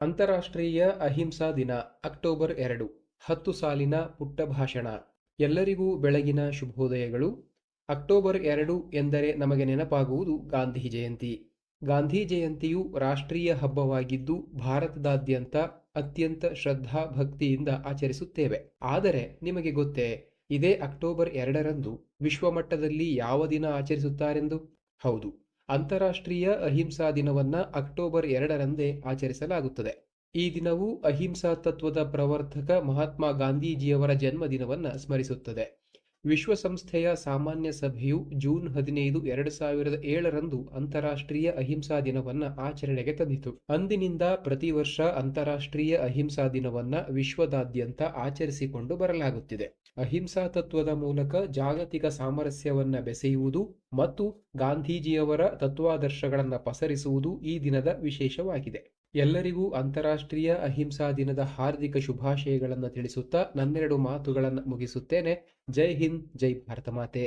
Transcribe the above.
ಅಂತಾರಾಷ್ಟ್ರೀಯ ಅಹಿಂಸಾ ದಿನ ಅಕ್ಟೋಬರ್ 2. 10 ಸಾಲಿನ ಪುಟ್ಟ ಭಾಷಣ. ಎಲ್ಲರಿಗೂ ಬೆಳಗಿನ ಶುಭೋದಯಗಳು. ಅಕ್ಟೋಬರ್ 2 ಎಂದರೆ ನಮಗೆ ನೆನಪಾಗುವುದು ಗಾಂಧಿ ಜಯಂತಿ. ಗಾಂಧಿ ಜಯಂತಿಯು ರಾಷ್ಟ್ರೀಯ ಹಬ್ಬವಾಗಿದ್ದು ಭಾರತದಾದ್ಯಂತ ಅತ್ಯಂತ ಶ್ರದ್ಧಾ ಭಕ್ತಿಯಿಂದ ಆಚರಿಸುತ್ತೇವೆ. ಆದರೆ ನಿಮಗೆ ಗೊತ್ತೇ, ಇದೇ ಅಕ್ಟೋಬರ್ 2ರಂದು ವಿಶ್ವಮಟ್ಟದಲ್ಲಿ ಯಾವ ದಿನ ಆಚರಿಸುತ್ತಾರೆಂದು? ಹೌದು, ಅಂತಾರಾಷ್ಟ್ರೀಯ ಅಹಿಂಸಾ ದಿನವನ್ನ ಅಕ್ಟೋಬರ್ 2ರಂದೇ ಆಚರಿಸಲಾಗುತ್ತದೆ. ಈ ದಿನವು ಅಹಿಂಸಾ ತತ್ವದ ಪ್ರವರ್ತಕ ಮಹಾತ್ಮ ಗಾಂಧೀಜಿಯವರ ಜನ್ಮದಿನವನ್ನ ಸ್ಮರಿಸುತ್ತದೆ. ವಿಶ್ವಸಂಸ್ಥೆಯ ಸಾಮಾನ್ಯ ಸಭೆಯು ಜೂನ್ 15, 2007ರಂದು ಅಂತಾರಾಷ್ಟ್ರೀಯ ಅಹಿಂಸಾ ದಿನವನ್ನ ಆಚರಣೆಗೆ ತಂದಿತು. ಅಂದಿನಿಂದ ಪ್ರತಿ ವರ್ಷ ಅಂತಾರಾಷ್ಟ್ರೀಯ ಅಹಿಂಸಾ ದಿನವನ್ನ ವಿಶ್ವದಾದ್ಯಂತ ಆಚರಿಸಿಕೊಂಡು ಬರಲಾಗುತ್ತಿದೆ. ಅಹಿಂಸಾ ತತ್ವದ ಮೂಲಕ ಜಾಗತಿಕ ಸಾಮರಸ್ಯವನ್ನ ಬೆಸೆಯುವುದು ಮತ್ತು ಗಾಂಧೀಜಿಯವರ ತತ್ವಾದರ್ಶಗಳನ್ನು ಪಸರಿಸುವುದು ಈ ದಿನದ ವಿಶೇಷವಾಗಿದೆ. ಎಲ್ಲರಿಗೂ ಅಂತಾರಾಷ್ಟ್ರೀಯ ಅಹಿಂಸಾ ದಿನದ ಹಾರ್ದಿಕ ಶುಭಾಶಯಗಳನ್ನು ತಿಳಿಸುತ್ತಾ ನನ್ನೆರಡು ಮಾತುಗಳನ್ನು ಮುಗಿಸುತ್ತೇನೆ. ಜೈ ಹಿಂದ್, ಜೈ ಭಾರತ ಮಾತೆ.